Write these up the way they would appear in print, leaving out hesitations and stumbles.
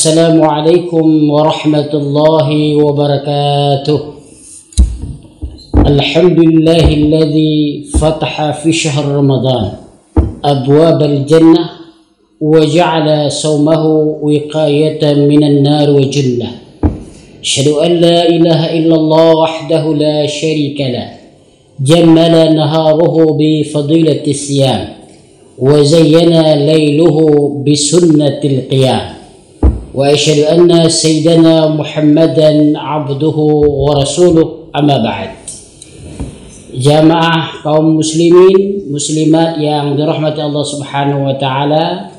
Assalamualaikum warahmatullahi wabarakatuh. Alhamdulillahilladzi fataha fi syahr Ramadan abwab al-jannah wa ja'ala sawmahu wiqayatan minan nar wa jannah. Asyhadu an la ilaha illallah wahdahu la syarika lah. Jammala naharuhu bi fadilati siyam wa zayyana layluhu bi sunnatil qiyam. Wa asyhadu anna sayyidana Muhammadan abduhu wa rasuluh, amma ba'd. Jamaah kaum muslimin muslimat yang dirahmati Allah Subhanahu wa taala,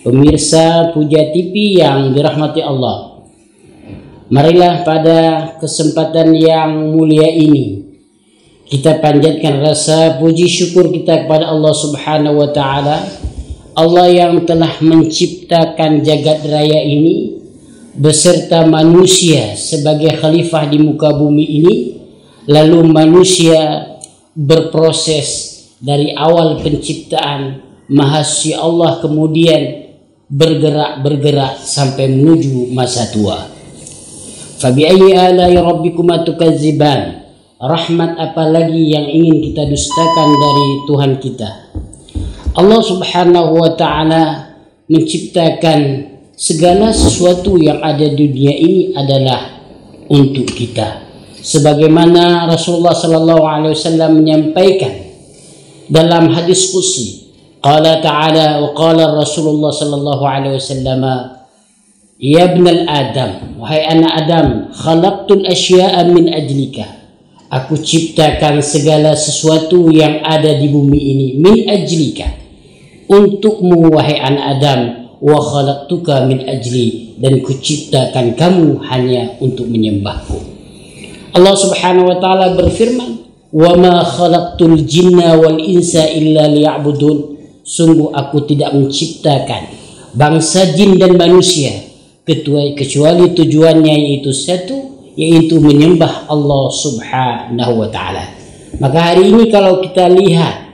pemirsa Puja TV yang dirahmati Allah. Marilah pada kesempatan yang mulia ini kita panjatkan rasa puji syukur kita kepada Allah Subhanahu wa taala, Allah yang telah menciptakan jagat raya ini beserta manusia sebagai khalifah di muka bumi ini. Lalu manusia berproses dari awal penciptaan mahasiswa Allah, kemudian bergerak sampai menuju masa tua. Fabi ayyi ala'i rabbikuma tukadziban. Rahmat apalagi yang ingin kita dustakan dari Tuhan kita. Allah Subhanahu wa taala menciptakan segala sesuatu yang ada di dunia ini adalah untuk kita. Sebagaimana Rasulullah sallallahu alaihi wasallam menyampaikan dalam hadis qudsi, qala ta'ala wa qala Rasulullah sallallahu alaihi wasallam, ya ibnal adam, wahai anak Adam, khalaqtul asya'a min ajlika. Aku ciptakan segala sesuatu yang ada di bumi ini min ajlika, untukmu wahai anak Adam, wa khalaqtuka min ajli, dan kuciptakan kamu hanya untuk menyembahku. Allah Subhanahu wa taala berfirman, wa ma khalaqtul jinna wal insa illa liya'budun. Sungguh aku tidak menciptakan bangsa jin dan manusia kecuali tujuannya yaitu satu, yaitu menyembah Allah Subhanahu wa taala. Maka hari ini kalau kita lihat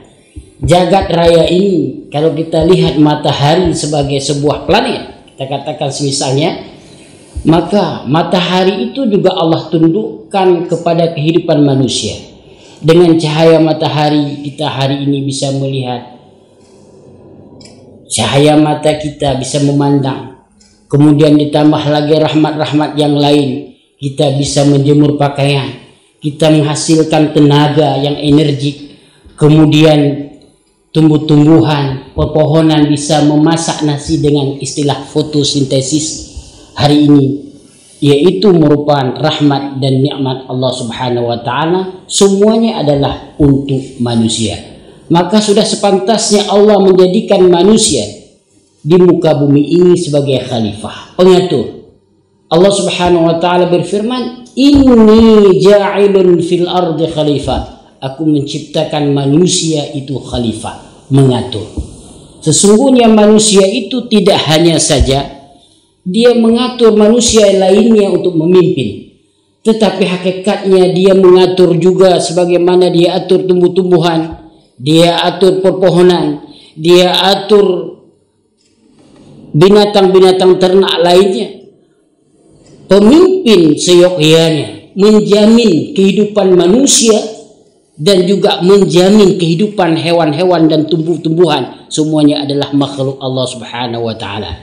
jagat raya ini, kalau kita lihat matahari sebagai sebuah planet, kita katakan misalnya, maka matahari itu juga Allah tundukkan kepada kehidupan manusia. Dengan cahaya matahari kita hari ini bisa melihat, cahaya mata kita bisa memandang, kemudian ditambah lagi rahmat-rahmat yang lain, kita bisa menjemur pakaian, kita menghasilkan tenaga yang energik, kemudian tumbuh-tumbuhan, pepohonan bisa memasak nasi dengan istilah fotosintesis hari ini, yaitu merupakan rahmat dan nikmat Allah Subhanahu wa taala. Semuanya adalah untuk manusia. Maka sudah sepantasnya Allah menjadikan manusia di muka bumi ini sebagai khalifah, pengatur. Allah Subhanahu wa taala berfirman, inni ja'ilun fil ardi khalifah. Aku menciptakan manusia itu khalifah, mengatur. Sesungguhnya manusia itu tidak hanya saja dia mengatur manusia lainnya untuk memimpin, tetapi hakikatnya dia mengatur juga sebagaimana dia atur tumbuh-tumbuhan, dia atur pepohonan, dia atur binatang-binatang ternak lainnya. Pemimpin seyogyanya menjamin kehidupan manusia dan juga menjamin kehidupan hewan-hewan dan tumbuh-tumbuhan. Semuanya adalah makhluk Allah Subhanahu wa taala.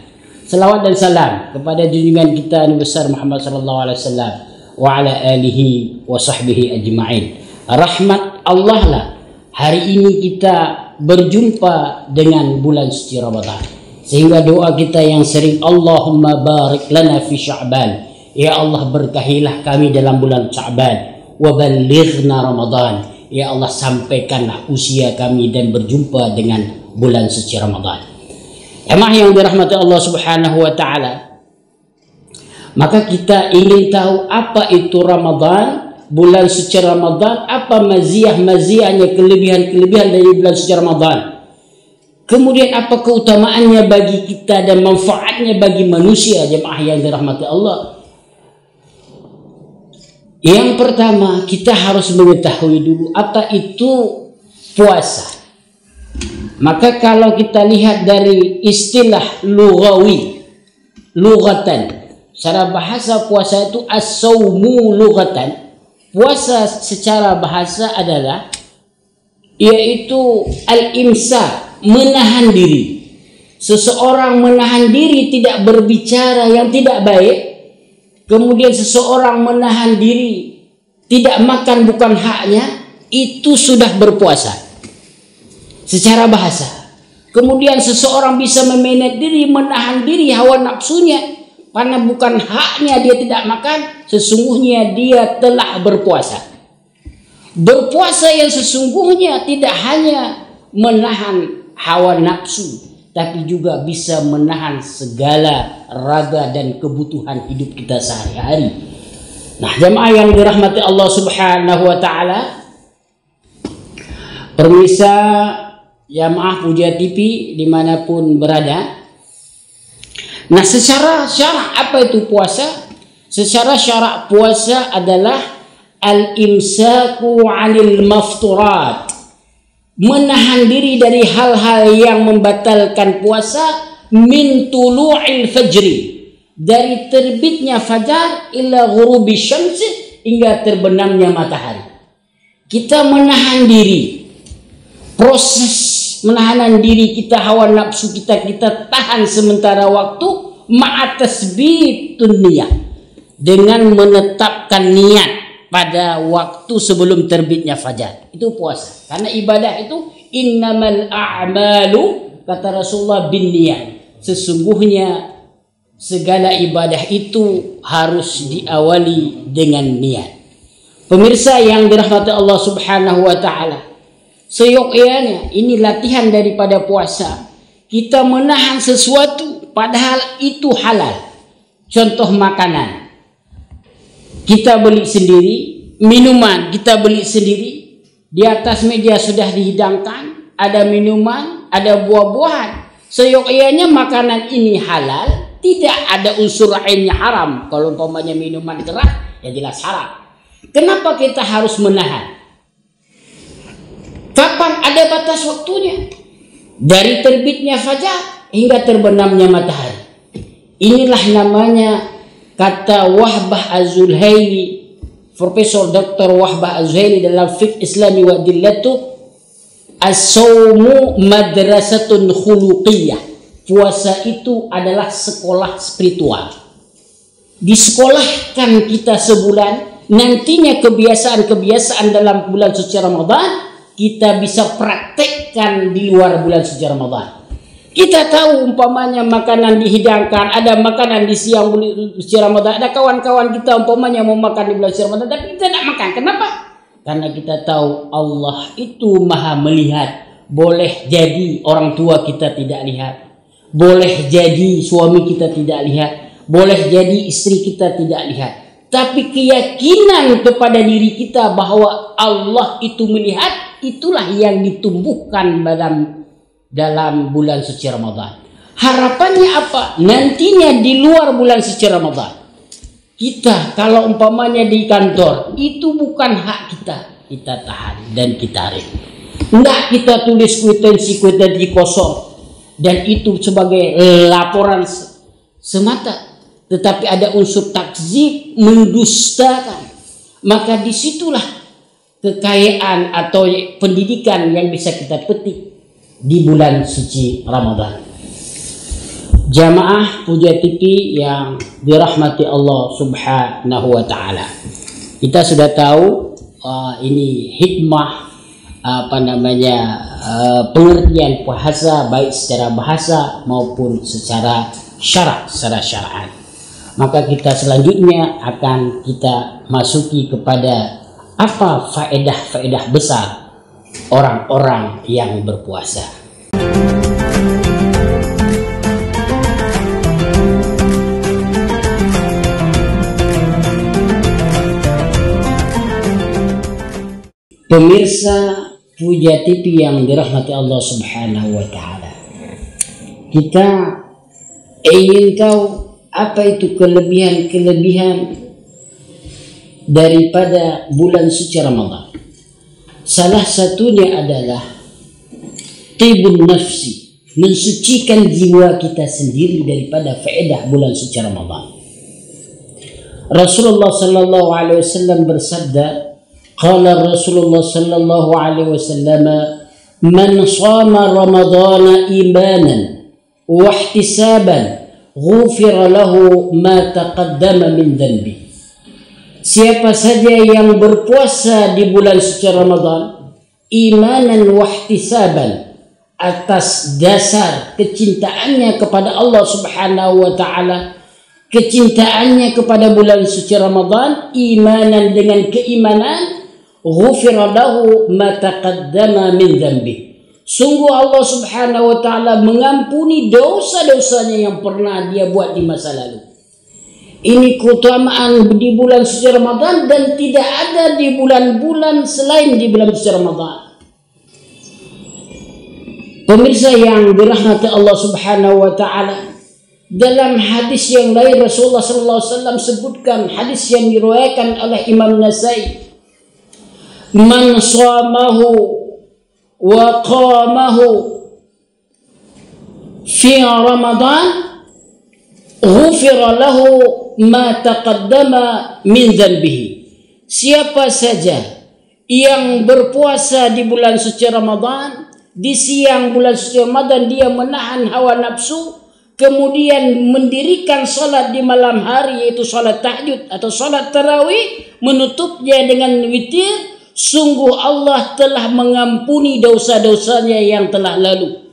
Salawat dan salam kepada junjungan kita Nabi besar Muhammad sallallahu alaihi wasallam wa ala alihi wa sahbihi ajma'in. Rahmat Allah lah hari ini kita berjumpa dengan bulan suci Ramadan. Sehingga doa kita yang sering, Allahumma barik lana fi Sya'ban. Ya Allah, berkahilah kami dalam bulan Sya'ban. Wa ballighna Ramadan. Ya Allah, sampaikanlah usia kami dan berjumpa dengan bulan suci Ramadan. Jemaah yang dirahmati Allah Subhanahu wa taala, maka kita ingin tahu apa itu Ramadan, bulan suci Ramadan, apa maziyah-maziyahnya, kelebihan-kelebihan dari bulan suci Ramadan. Kemudian apa keutamaannya bagi kita dan manfaatnya bagi manusia, jemaah yang dirahmati Allah. Yang pertama, kita harus mengetahui dulu apa itu puasa. Maka kalau kita lihat dari istilah lughawi, lughatan. Secara bahasa puasa itu as-saumu lughatan. Puasa secara bahasa adalah yaitu al-imsak, menahan diri. Seseorang menahan diri tidak berbicara yang tidak baik. Kemudian seseorang menahan diri tidak makan bukan haknya, itu sudah berpuasa secara bahasa. Kemudian seseorang bisa memanage diri, menahan diri hawa nafsunya karena bukan haknya dia tidak makan, sesungguhnya dia telah berpuasa. Berpuasa yang sesungguhnya tidak hanya menahan hawa nafsu, tapi juga bisa menahan segala raga dan kebutuhan hidup kita sehari-hari. Nah, jamaah yang dirahmati Allah Subhanahu wa taala, pemirsa jamaah Puja TV dimanapun berada. Nah, secara syarak apa itu puasa? Secara syarak puasa adalah al-imsaku 'anil mafturat, menahan diri dari hal-hal yang membatalkan puasa min tulu'il fajri, dari terbitnya fajar ila ghurubi syamsi, hingga terbenamnya matahari. Kita menahan diri, proses menahan diri kita, hawa nafsu kita tahan sementara waktu ma'atasbitun niyah, dengan menetapkan niat pada waktu sebelum terbitnya fajar. Itu puasa. Karena ibadah itu innamal a'malu, kata Rasulullah, binniyat. Sesungguhnya segala ibadah itu harus diawali dengan niat. Pemirsa yang dirahmati Allah Subhanahu wa taala, seyogyanya ini latihan daripada puasa. Kita menahan sesuatu padahal itu halal. Contoh makanan, kita beli sendiri, minuman kita beli sendiri, di atas meja sudah dihidangkan, ada minuman, ada buah-buahan. Seyogyanya makanan ini halal, tidak ada unsur lainnya haram. Kalau umpamanya minuman keras, ya jelas haram. Kenapa kita harus menahan? Kapan ada batas waktunya? Dari terbitnya fajar hingga terbenamnya matahari. Inilah namanya, kata Wahbah Az-Zulhaili, Profesor Dr. Wahbah Az-Zulhaili dalam Fiqh Islami wa Dillatu, as-saumu madrasatun khuluqiyah. Puasa itu adalah sekolah spiritual. Disekolahkan kita sebulan, nantinya kebiasaan-kebiasaan dalam bulan suci Ramadan kita bisa praktekkan di luar bulan suci Ramadan. Kita tahu umpamanya makanan dihidangkan, ada makanan di siang bulan suci Ramadan, ada kawan-kawan kita umpamanya mau makan di bulan suci Ramadan tapi kita tidak makan. Kenapa? Karena kita tahu Allah itu maha melihat. Boleh jadi orang tua kita tidak lihat, boleh jadi suami kita tidak lihat, boleh jadi istri kita tidak lihat, tapi keyakinan kepada diri kita bahwa Allah itu melihat, itulah yang ditumbuhkan dalam bulan suci Ramadan. Harapannya apa? Nantinya di luar bulan suci Ramadan, kita kalau umpamanya di kantor, itu bukan hak kita, kita tahan dan kita rem. Enggak kita tulis kwitansi kosong dan itu sebagai laporan semata, tetapi ada unsur takzib, mendustakan, maka disitulah kekayaan atau pendidikan yang bisa kita petik di bulan suci Ramadan. Jamaah Puja TV yang dirahmati Allah Subhanahu wa taala, kita sudah tahu ini hikmah pengertian puasa baik secara bahasa maupun secara syarak, secara syar'an. Maka kita selanjutnya akan kita masuki kepada apa faedah-faedah besar orang-orang yang berpuasa. Pemirsa Puja TV yang dirahmati Allah Subhanahu wa taala, kita ingin tahu apa itu kelebihan-kelebihan daripada bulan suci Ramadan. Salah satunya adalah tibun nafsi, mensucikan jiwa kita sendiri daripada faedah bulan suci Ramadan. Rasulullah sallallahu alaihi wasallam bersabda, qala Rasulullah sallallahu alaihi wasallam, man shama ramadhana imanan wa ihtisaban ghufira lahu ma taqaddama min dhanbi. Siapa saja yang berpuasa di bulan suci Ramadan imanan wa ihtisaban, atas dasar kecintaannya kepada Allah Subhanahu wa taala, kecintaannya kepada bulan suci Ramadan, imanan dengan keimanan, ghufira lahu ma taqaddama min dhanbi. Sungguh Allah Subhanahu wa taala mengampuni dosa-dosanya yang pernah dia buat di masa lalu. Ini keutamaan di bulan suci Ramadan dan tidak ada di bulan-bulan selain di bulan suci Ramadan. Pemirsa yang dirahmati Allah Subhanahu wa taala, dalam hadis yang lain Rasulullah sallallahu alaihi wasallam sebutkan, hadis yang diriwayatkan oleh Imam Nasai, man shamahu wa qamahu fi Ramadan ghufira lahu ma taqaddama min dhanbihi. Siapa saja yang berpuasa di bulan suci Ramadan, di siang bulan suci Ramadan dia menahan hawa nafsu, kemudian mendirikan salat di malam hari, yaitu salat tahajud atau salat tarawih, menutupnya dengan witir, sungguh Allah telah mengampuni dosa-dosanya yang telah lalu.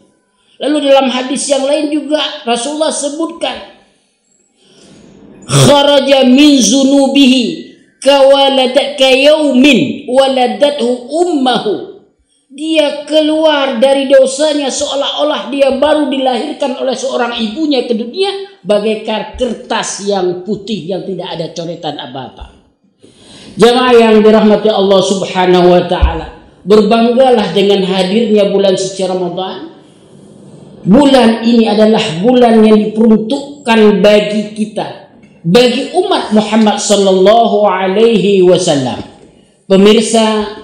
Lalu dalam hadis yang lain juga Rasulullah sebutkan, kharaja min zunubihi kawaladat yaumin waladathu ummahu. Dia keluar dari dosanya seolah-olah dia baru dilahirkan oleh seorang ibunya ke dunia, bagaikan kertas yang putih yang tidak ada coretan apa-apa. Jamaah yang dirahmati Allah Subhanahu wa taala, berbanggalah dengan hadirnya bulan suci Ramadan. Bulan ini adalah bulan yang diperuntukkan bagi kita, bagi umat Muhammad sallallahu alaihi wasallam. Pemirsa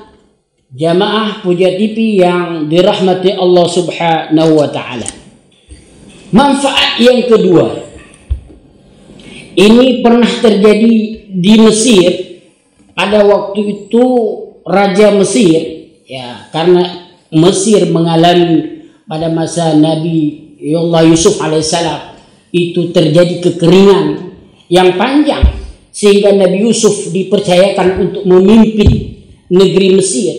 jamaah Puja TV yang dirahmati Allah Subhanahu wa taala. Manfaat yang kedua, ini pernah terjadi di Mesir pada waktu itu. Raja Mesir, ya, karena Mesir mengalami pada masa Nabi Allah Yusuf alaihissalam itu terjadi kekeringan yang panjang, sehingga Nabi Yusuf dipercayakan untuk memimpin negeri Mesir.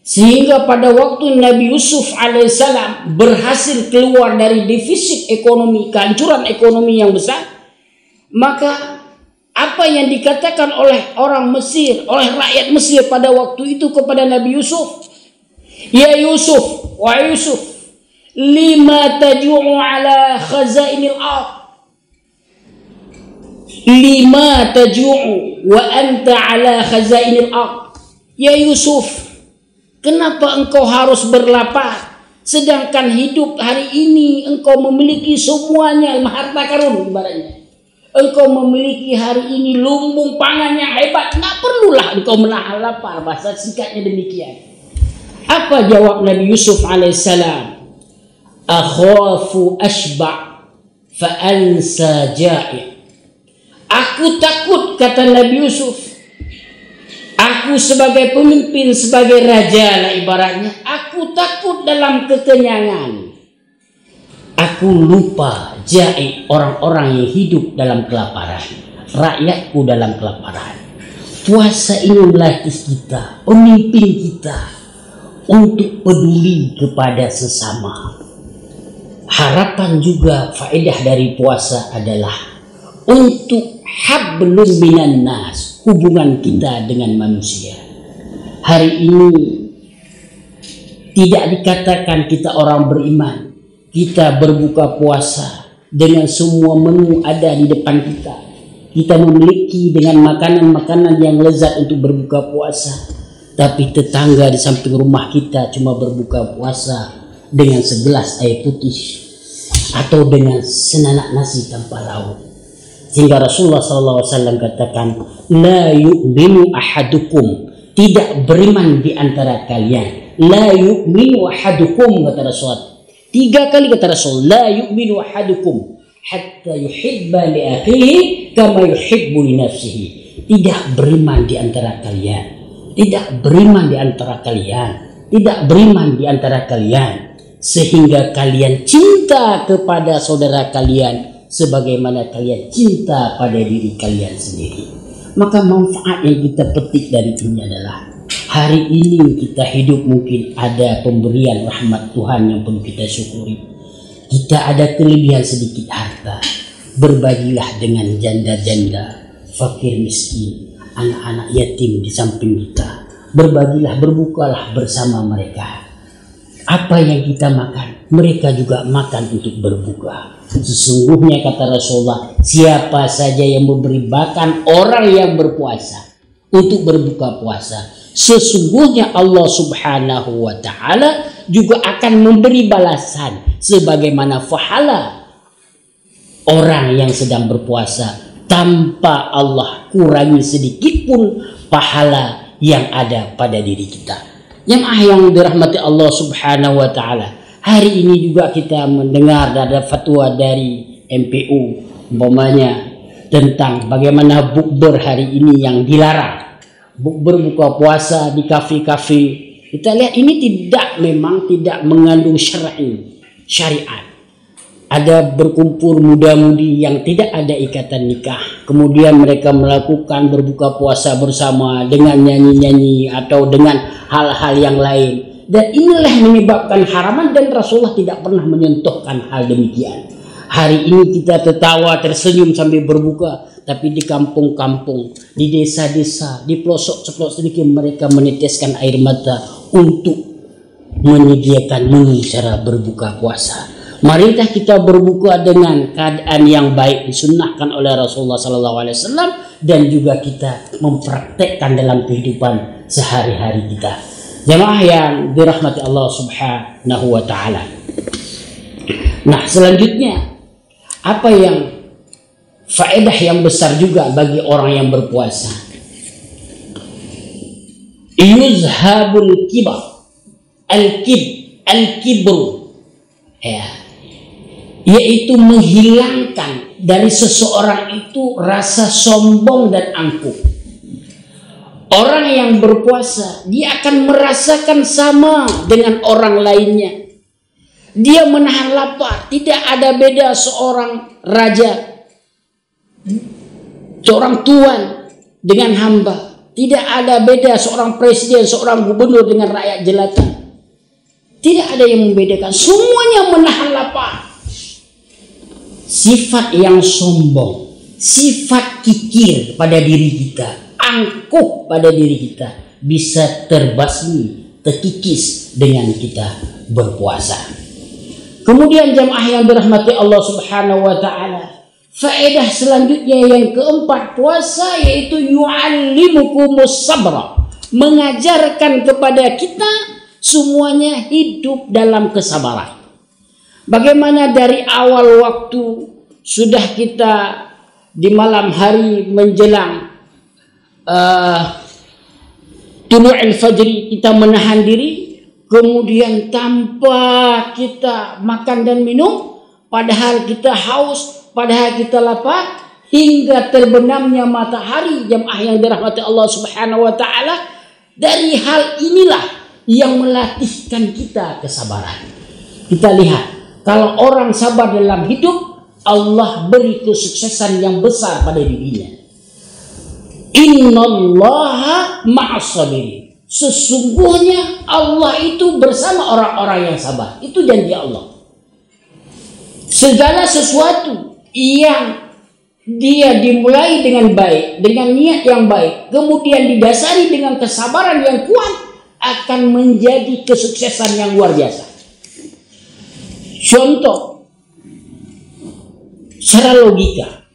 Sehingga pada waktu Nabi Yusuf alaihissalam berhasil keluar dari defisit ekonomi, kehancuran ekonomi yang besar, maka apa yang dikatakan oleh orang Mesir, oleh rakyat Mesir pada waktu itu kepada Nabi Yusuf, ya Yusuf, wahai Yusuf, lima taju'u ala khazainil ardh, lima taju'u wa anta ala khazainil ardh. Ya Yusuf, kenapa engkau harus berlapar sedangkan hidup hari ini engkau memiliki semuanya, harta karun ibaratnya. Engkau memiliki hari ini lumbung pangan yang hebat, tak perlulah engkau menahan lapar. Bahasa singkatnya demikian. Apa jawab Nabi Yusuf alaihissalam? Akhafu ashba' fa ansa ja'i. Aku takut, kata Nabi Yusuf, aku sebagai pemimpin, sebagai raja lah ibaratnya, aku takut dalam kekenyangan aku lupa ja'i, orang-orang yang hidup dalam kelaparan, rakyatku dalam kelaparan. Puasa ini melatih kita, pemimpin kita, untuk peduli kepada sesama. Harapan juga faedah dari puasa adalah untuk hablum minan nas, hubungan kita dengan manusia. Hari ini tidak dikatakan kita orang beriman, kita berbuka puasa dengan semua menu ada di depan kita. Kita memiliki dengan makanan-makanan yang lezat untuk berbuka puasa. Tapi tetangga di samping rumah kita cuma berbuka puasa dengan segelas air putih atau dengan senanak nasi tanpa lauk. Sehingga Rasulullah SAW katakan, la yu'minu ahadukum, tidak beriman di antara kalian. La yu'minu ahadukum, kata Rasulullah, 3 kali kata Rasul, la yu'minu ahadukum hatta yuhibba li akhihi kama yuhibbu li nafsihi. Tidak beriman di antara kalian, tidak beriman di antara kalian, tidak beriman di antara kalian sehingga kalian cinta kepada saudara kalian sebagaimana kalian cinta pada diri kalian sendiri. Maka manfaat yang kita petik dari ini adalah hari ini kita hidup mungkin ada pemberian rahmat Tuhan yang perlu kita syukuri. Kita ada kelebihan sedikit harta, berbagilah dengan janda-janda, fakir miskin, anak-anak yatim di samping kita. Berbagilah, berbukalah bersama mereka. Apa yang kita makan, mereka juga makan untuk berbuka. Sesungguhnya kata Rasulullah, siapa saja yang memberi makan orang yang berpuasa untuk berbuka puasa, sesungguhnya Allah Subhanahu wa ta'ala juga akan memberi balasan sebagaimana pahala orang yang sedang berpuasa tanpa Allah kurangi sedikit pun pahala yang ada pada diri kita. Jemaah yang dirahmati Allah Subhanahu wa ta'ala, hari ini juga kita mendengar ada fatwa dari MPU umpamanya tentang bagaimana bukber hari ini yang dilarang. Bukber buka puasa di kafe-kafe, kita lihat ini memang tidak mengandung syariat. Ada berkumpul muda-mudi yang tidak ada ikatan nikah, kemudian mereka melakukan berbuka puasa bersama dengan nyanyi-nyanyi atau dengan hal-hal yang lain, dan inilah menyebabkan haraman, dan Rasulullah tidak pernah menyentuhkan hal demikian. Hari ini kita tertawa tersenyum sambil berbuka, tapi di kampung-kampung, di desa-desa, di pelosok-pelosok sedikit mereka meneteskan air mata untuk menyediakan menu cara berbuka puasa. Marilah kita berbuka dengan keadaan yang baik disunnahkan oleh Rasulullah SAW, dan juga kita mempraktekkan dalam kehidupan sehari-hari kita. Jemaah yang dirahmati Allah Subhanahu wa ta'ala. Nah, selanjutnya apa yang faedah yang besar juga bagi orang yang berpuasa? Yuzhabul kibar, al-kibru, ya, yaitu menghilangkan dari seseorang itu rasa sombong dan angkuh. Orang yang berpuasa, dia akan merasakan sama dengan orang lainnya. Dia menahan lapar, tidak ada beda seorang raja, seorang tuan dengan hamba. Tidak ada beda seorang presiden, seorang gubernur dengan rakyat jelata. Tidak ada yang membedakan, semuanya menahan lapar. Sifat yang sombong, sifat kikir pada diri kita, angkuh pada diri kita, bisa terbasmi, terkikis dengan kita berpuasa. Kemudian jemaah yang dirahmati Allah Subhanahu wa ta'ala, faedah selanjutnya yang keempat puasa, yaitu yu'allimukumus sabra, mengajarkan kepada kita semuanya hidup dalam kesabaran. Bagaimana dari awal waktu sudah kita di malam hari menjelang tulu'il fajri kita menahan diri, kemudian tanpa kita makan dan minum, padahal kita haus, padahal kita lapar, hingga terbenamnya matahari. Jemaah yang dirahmati Allah Subhanahu wa ta'ala, dari hal inilah yang melatihkan kita kesabaran. Kita lihat, kalau orang sabar dalam hidup, Allah beri kesuksesan yang besar pada dirinya. Innallaha ma'as-sabirin. Sesungguhnya Allah itu bersama orang-orang yang sabar. Itu janji Allah. Segala sesuatu yang dia dimulai dengan baik, dengan niat yang baik, kemudian didasari dengan kesabaran yang kuat, akan menjadi kesuksesan yang luar biasa. Contoh, secara logika,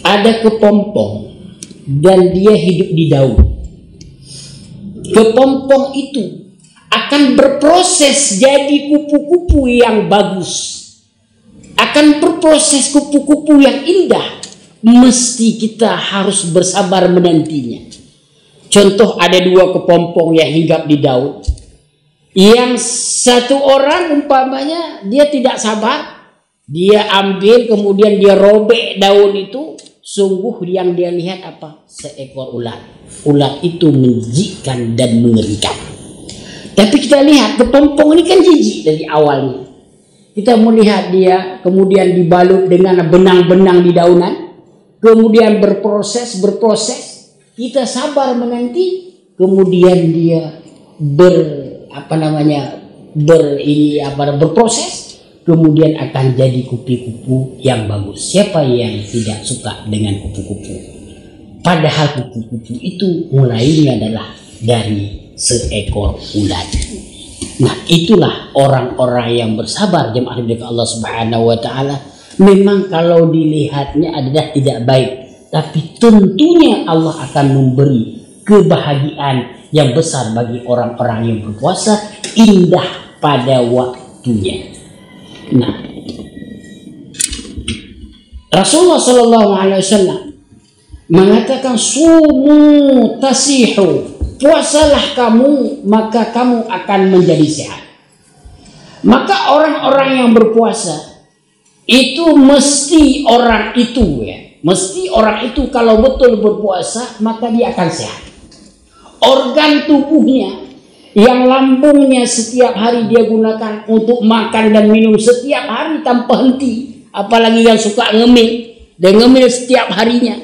ada kepompong dan dia hidup di daun. Kepompong itu akan berproses jadi kupu-kupu yang bagus, akan berproses kupu-kupu yang indah. Mesti kita harus bersabar menantinya. Contoh, ada dua kepompong yang hinggap di daun. Yang satu orang umpamanya dia tidak sabar, dia ambil kemudian dia robek daun itu, sungguh yang dia lihat apa? Seekor ulat. Ulat itu menjijikkan dan mengerikan. Tapi kita lihat kepompong ini kan jijik dari awalnya. Kita melihat dia kemudian dibalut dengan benang-benang di daunan, kemudian berproses. Kita sabar menanti, kemudian dia berproses, kemudian akan jadi kupu-kupu yang bagus. Siapa yang tidak suka dengan kupu-kupu? Padahal kupu-kupu itu mulainya adalah dari seekor ulat. Nah, itulah orang-orang yang bersabar, jemaah dari Allah Subhanahu wa taala. Memang kalau dilihatnya adalah tidak baik, tapi tentunya Allah akan memberi kebahagiaan yang besar bagi orang-orang yang berpuasa, indah pada waktunya. Nah, Rasulullah SAW mengatakan sumu tasihu, puasalah kamu maka kamu akan menjadi sehat. Maka orang-orang yang berpuasa itu mesti orang itu kalau betul berpuasa maka dia akan sehat. Organ tubuhnya yang lambungnya setiap hari dia gunakan untuk makan dan minum setiap hari tanpa henti, apalagi yang suka ngemil, dan ngemil setiap harinya.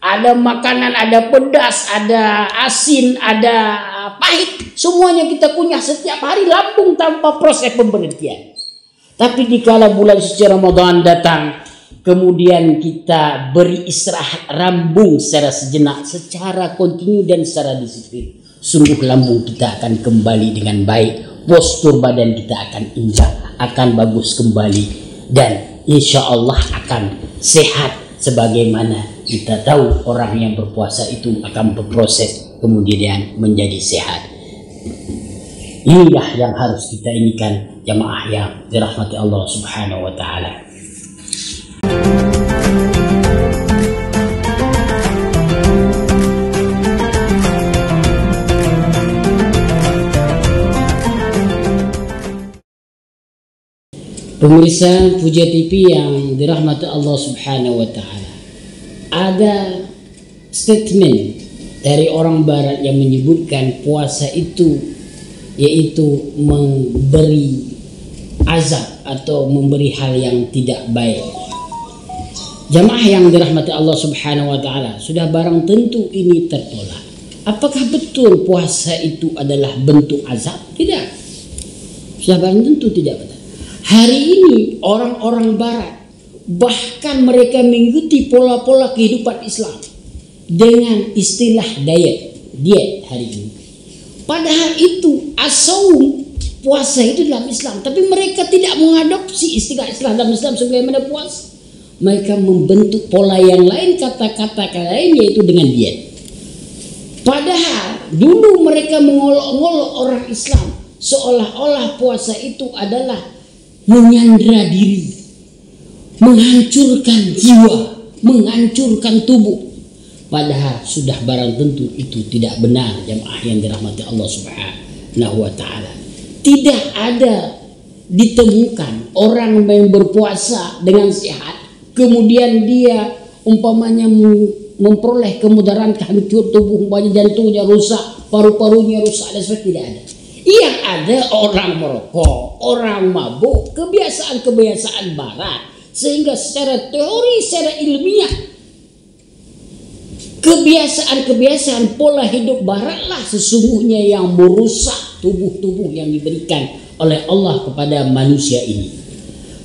Ada makanan, ada pedas, ada asin, ada pahit, semuanya kita kunyah setiap hari, lambung tanpa proses pemberhentian. Tapi dikala bulan suci Ramadan datang, kemudian kita beri istirahat lambung secara sejenak, secara kontinu dan secara disiplin, sungguh lambung kita akan kembali dengan baik, postur badan kita akan injak, akan bagus kembali, dan insya Allah akan sehat. Sebagaimana kita tahu orang yang berpuasa itu akan berproses kemudian menjadi sehat. Inilah yang harus kita inginkan jamaah yang dirahmati Allah Subhanahu wa taala. Pemirsa Puja TV yang dirahmati Allah Subhanahu wa taala. Ada statement dari orang barat yang menyebutkan puasa itu yaitu memberi azab atau memberi hal yang tidak baik. Jamaah yang dirahmati Allah Subhanahu wa taala, sudah barang tentu ini tertolak. Apakah betul puasa itu adalah bentuk azab? Tidak. Sudah barang tentu tidak betul. Hari ini orang-orang barat bahkan mereka mengikuti pola-pola kehidupan Islam dengan istilah diet hari ini. Padahal itu as-saum, puasa itu dalam Islam, tapi mereka tidak mengadopsi istilah dalam Islam sebagaimana puasa. Mereka membentuk pola yang lain, kata-kata lain, yaitu dengan diet. Padahal dulu mereka mengolok-olok orang Islam seolah-olah puasa itu adalah menyandra diri, menghancurkan jiwa, menghancurkan tubuh. Padahal sudah barang tentu itu tidak benar, jamaah yang dirahmati Allah Subhanahu wa taala. Tidak ada ditemukan orang yang berpuasa dengan sehat kemudian dia umpamanya memperoleh kemudaran hancur tubuh, umpamanya jantungnya rusak, paru-parunya rusak, dan sebagainya. Tidak ada. Yang ada orang merokok, orang mabuk, kebiasaan-kebiasaan barat, sehingga secara teori, secara ilmiah, kebiasaan-kebiasaan pola hidup baratlah sesungguhnya yang merusak tubuh-tubuh yang diberikan oleh Allah kepada manusia ini.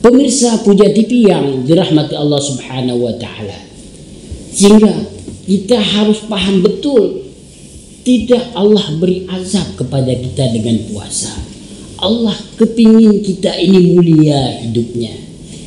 Pemirsa Puja TV yang dirahmati Allah Subhanahu wa taala, sehingga kita harus paham betul, tidak Allah beri azab kepada kita dengan puasa. Allah kepingin kita ini mulia hidupnya.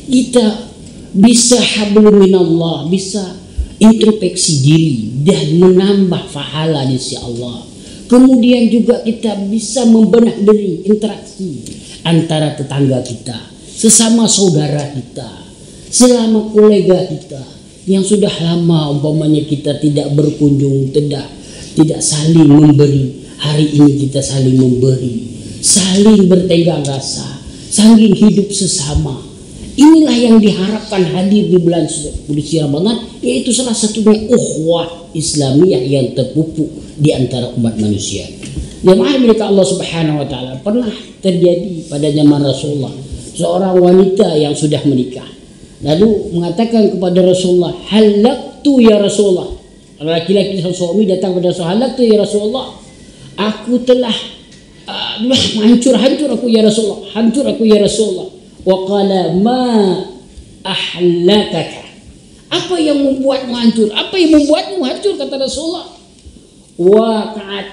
Kita bisa hablum minallah, bisa introspeksi diri dan menambah pahala di sisi Allah. Kemudian juga kita bisa membenah diri, interaksi antara tetangga kita, sesama saudara kita, selama kolega kita yang sudah lama umpamanya kita tidak berkunjung, tidak saling memberi. Hari ini kita saling memberi, saling bertenggang rasa, saling hidup sesama. Inilah yang diharapkan hadir di bulan suci Ramadan, yaitu salah satunya ukhuwah Islamiyah yang terpupuk di antara umat manusia. Jemaah milik Allah Subhanahu wa taala, pernah terjadi pada zaman Rasulullah seorang wanita yang sudah menikah lalu mengatakan kepada Rasulullah, halaktu ya Rasulullah. Laki-laki suami datang kepada Rasulullah, halaktu ya Rasulullah, aku telah hancur aku ya Rasulullah, hancur aku ya Rasulullah. Wa qala ma ahlakaka, apa yang membuatmu hancur, apa yang membuatmu hancur, kata Rasulullah. Waqa'at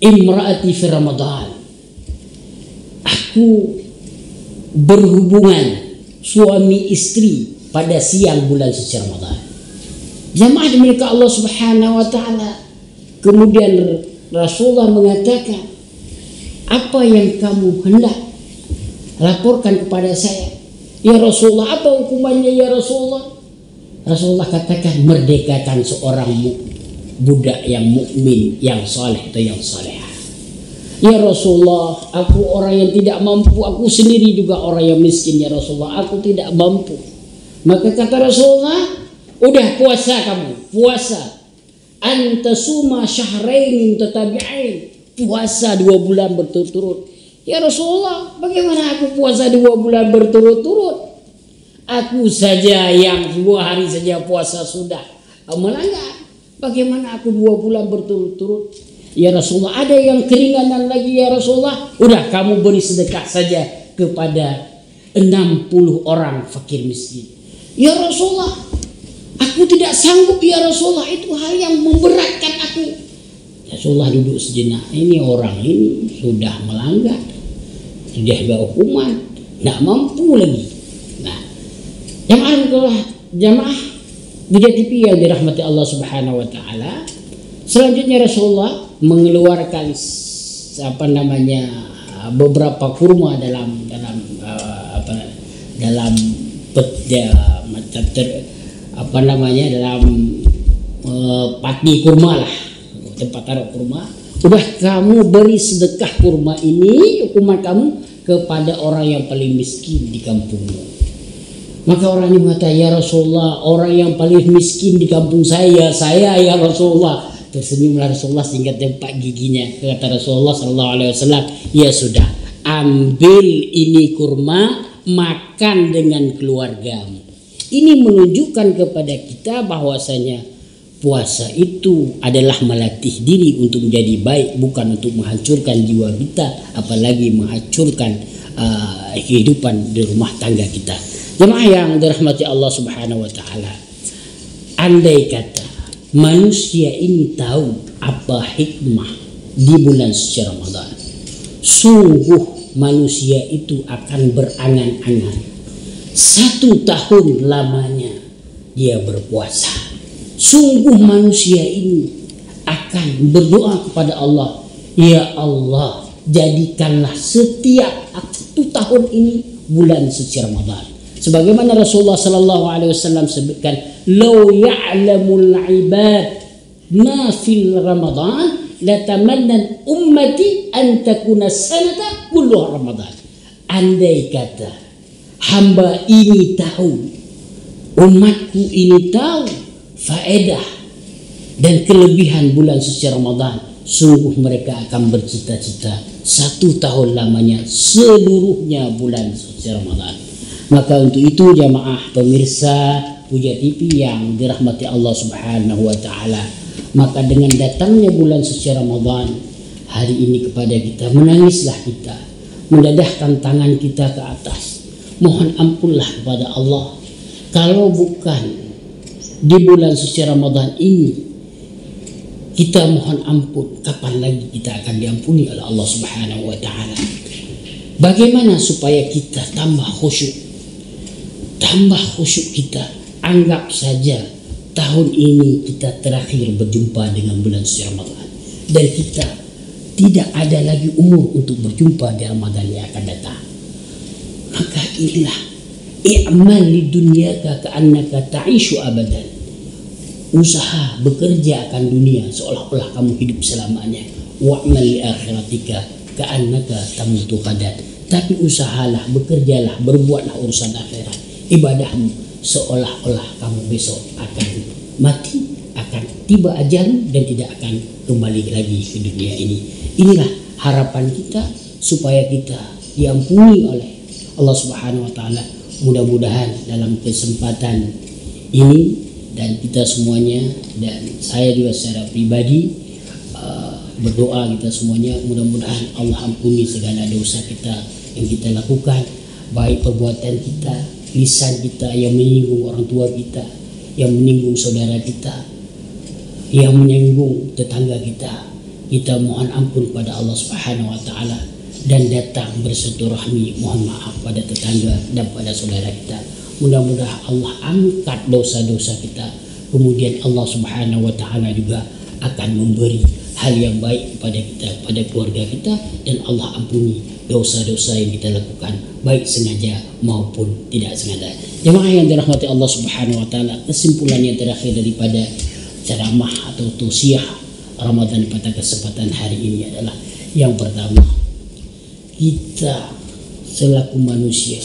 imraati fi Ramadan, aku berhubungan suami istri pada siang bulan suci Ramadan. Jamaah dimiliki Allah Subhanahu wa taala. Kemudian Rasulullah mengatakan, apa yang kamu hendak laporkan kepada saya ya Rasulullah, apa hukumannya ya Rasulullah? Rasulullah katakan, merdekakan seorang budak yang mukmin, yang saleh atau yang salehah. Ya Rasulullah, aku orang yang tidak mampu, aku sendiri juga orang yang miskin ya Rasulullah, aku tidak mampu. Maka kata Rasulullah, udah puasa kamu, puasa. Antasuma syahrain tatabi'ain, puasa 2 bulan berturut-turut. Ya Rasulullah, bagaimana aku puasa 2 bulan berturut-turut? Aku saja yang 2 hari saja puasa sudah melanggar. Bagaimana aku 2 bulan berturut-turut? Ya Rasulullah, ada yang keringanan lagi ya Rasulullah. Udah, kamu beri sedekah saja kepada 60 orang fakir miskin. Ya Rasulullah, aku tidak sanggup ya Rasulullah, itu hal yang memberatkan aku. Rasulullah duduk sejenak, ini orang ini sudah melanggar, sudah ada hukuman, tidak mampu lagi. Nah, jamaah Buja TV yang dirahmati Allah Subhanahu wa taala, selanjutnya Rasulullah mengeluarkan beberapa kurma dalam pati kurma lah, tempat taruh kurma. Udah, kamu beri sedekah kurma ini, hukuman kamu kepada orang yang paling miskin di kampungmu. Maka orang ini mengatakan, ya Rasulullah, orang yang paling miskin di kampung saya ya Rasulullah. Tersenyumlah Rasulullah sehingga tempat giginya. Kata Rasulullah SAW, ya sudah, ambil ini kurma, makan dengan keluargamu. Ini menunjukkan kepada kita bahwasanya puasa itu adalah melatih diri untuk menjadi baik, bukan untuk menghancurkan jiwa kita, apalagi menghancurkan kehidupan di rumah tangga kita. Jemaah yang dirahmati Allah Subhanahu wa taala, andai kata manusia ini tahu apa hikmah di bulan suci Ramadan, sungguh manusia itu akan berangan-angan 1 tahun lamanya dia berpuasa. Sungguh manusia ini akan berdoa kepada Allah, ya Allah, jadikanlah setiap 1 tahun ini bulan suci Ramadan. Sebagaimana Rasulullah sallallahu alaihi wasallam sebutkan, "Law ya'lamul 'ibad ma fil Ramadan latamanna ummati an takuna sanata kullu Ramadan." Andai kata hamba ini tahu, umatku ini tahu faedah dan kelebihan bulan suci Ramadan, sungguh mereka akan bercita-cita 1 tahun lamanya seluruhnya bulan suci Ramadan. Maka untuk itu jamaah pemirsa Buja TV yang dirahmati Allah Subhanahu wa taala, maka dengan datangnya bulan suci Ramadan hari ini kepada kita, menangislah kita, mendadahkan tangan kita ke atas, mohon ampunlah kepada Allah. Kalau bukan di bulan suci Ramadan ini kita mohon ampun, kapan lagi kita akan diampuni oleh Allah Subhanahu wa taala? Bagaimana supaya kita tambah khusyuk kita? Anggap saja tahun ini kita terakhir berjumpa dengan bulan suci Ramadan, dan kita tidak ada lagi umur untuk berjumpa di Ramadan yang akan datang. Maka inilah i'mal li dunyaka ka'annaka ta'ishu abadan. Usaha bekerja akan dunia seolah-olah kamu hidup selamanya. Wa'mal li akhiratika ka'annaka tamutu ghadan. Tapi usahalah, bekerjalah, berbuatlah urusan akhirat, ibadahmu seolah-olah kamu besok akan mati, akan tiba ajal dan tidak akan kembali lagi ke dunia ini. Inilah harapan kita supaya kita diampuni oleh Allah Subhanahu wa taala. Mudah-mudahan dalam kesempatan ini dan kita semuanya dan saya juga secara pribadi berdoa kita semuanya, mudah-mudahan Allah ampuni segala dosa kita yang kita lakukan, baik perbuatan kita, lisan kita yang menyinggung orang tua kita, yang menyinggung saudara kita, yang menyinggung tetangga kita. Kita mohon ampun pada Allah Subhanahu wa taala dan datang bersilaturahmi mohon maaf pada tetangga dan pada saudara kita. Mudah-mudahan Allah angkat dosa-dosa kita, kemudian Allah Subhanahu wa taala juga akan memberi hal yang baik kepada kita, pada keluarga kita, dan Allah ampuni dosa-dosa yang kita lakukan baik sengaja maupun tidak sengaja. Jemaah yang dirahmati Allah Subhanahu wa taala, kesimpulan yang terakhir daripada ceramah atau tausiah Ramadan pada kesempatan hari ini adalah yang pertama, kita selaku manusia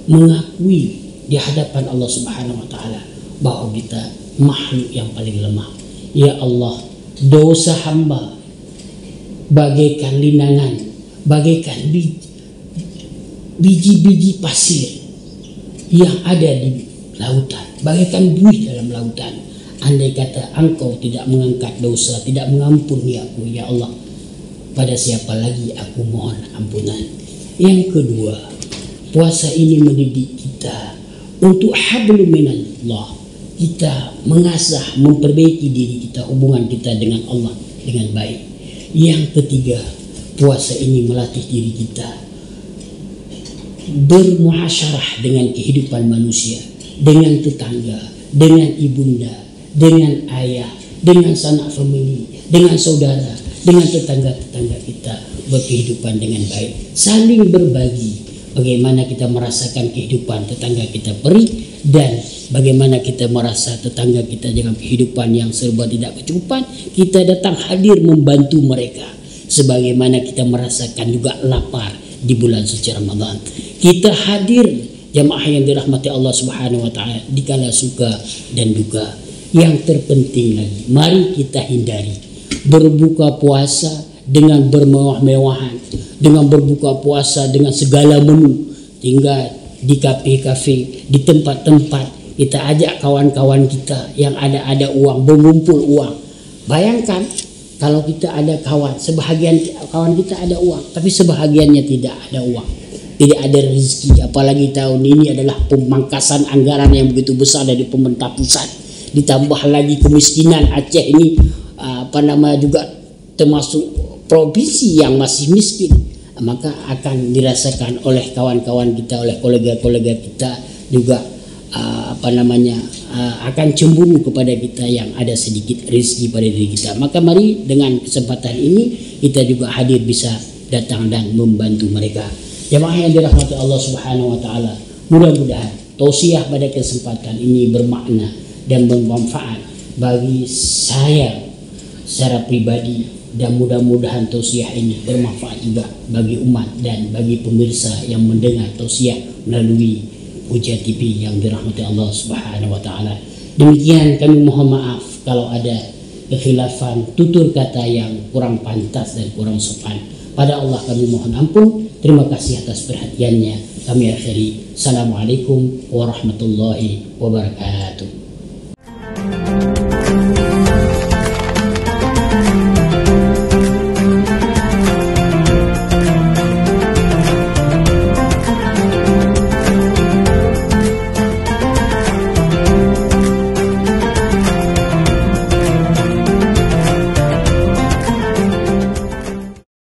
mengakui di hadapan Allah Subhanahu wa taala bahwa kita makhluk yang paling lemah. Ya Allah, dosa hamba bagaikan linangan, bagaikan biji-biji pasir yang ada di lautan, bagaikan buih dalam lautan. Andai kata engkau tidak mengangkat dosa, tidak mengampuni aku, ya Allah, pada siapa lagi aku mohon ampunan. Yang kedua, puasa ini mendidik kita untuk hablum minallah. Kita mengasah, memperbaiki diri kita, hubungan kita dengan Allah dengan baik. Yang ketiga, puasa ini melatih diri kita bermuasyarah dengan kehidupan manusia, dengan tetangga, dengan ibunda, dengan ayah, dengan sanak famili, dengan saudara, dengan tetangga-tetangga kita, berkehidupan dengan baik, saling berbagi. Bagaimana kita merasakan kehidupan tetangga kita perih, dan bagaimana kita merasa tetangga kita dengan kehidupan yang serba tidak kecukupan, kita datang hadir membantu mereka. Sebagaimana kita merasakan juga lapar di bulan suci Ramadan, kita hadir, jamaah yang dirahmati Allah Subhanahu wa taala, dikala suka dan duka. Yang terpenting lagi, mari kita hindari berbuka puasa dengan bermewah-mewahan, dengan berbuka puasa dengan segala menu, hingga di kafe-kafe, di tempat-tempat kita ajak kawan-kawan kita yang ada uang, mengumpul uang. Bayangkan kalau kita ada kawan, sebahagian kawan kita ada uang, tapi sebahagiannya tidak ada uang, tidak ada rezeki. Apalagi tahun ini adalah pemangkasan anggaran yang begitu besar dari pemerintah pusat, ditambah lagi kemiskinan. Aceh ini juga termasuk provinsi yang masih miskin, maka akan dirasakan oleh kawan-kawan kita, oleh kolega-kolega kita juga akan cemburu kepada kita yang ada sedikit rezeki pada diri kita. Maka mari dengan kesempatan ini kita juga hadir, bisa datang dan membantu mereka. Jemaah yang dirahmati Allah Subhanahu wa taala, mudah-mudahan tausiah pada kesempatan ini bermakna dan bermanfaat bagi saya secara pribadi, dan mudah-mudahan tausiah ini bermanfaat juga bagi umat dan bagi pemirsa yang mendengar tausiah melalui Puja TV yang dirahmati Allah Subhanahu wa taala. Demikian, kami mohon maaf kalau ada kekhilafan, tutur kata yang kurang pantas dan kurang sopan. Pada Allah kami mohon ampun. Terima kasih atas perhatiannya. Kami akhiri. Assalamualaikum warahmatullahi wabarakatuh.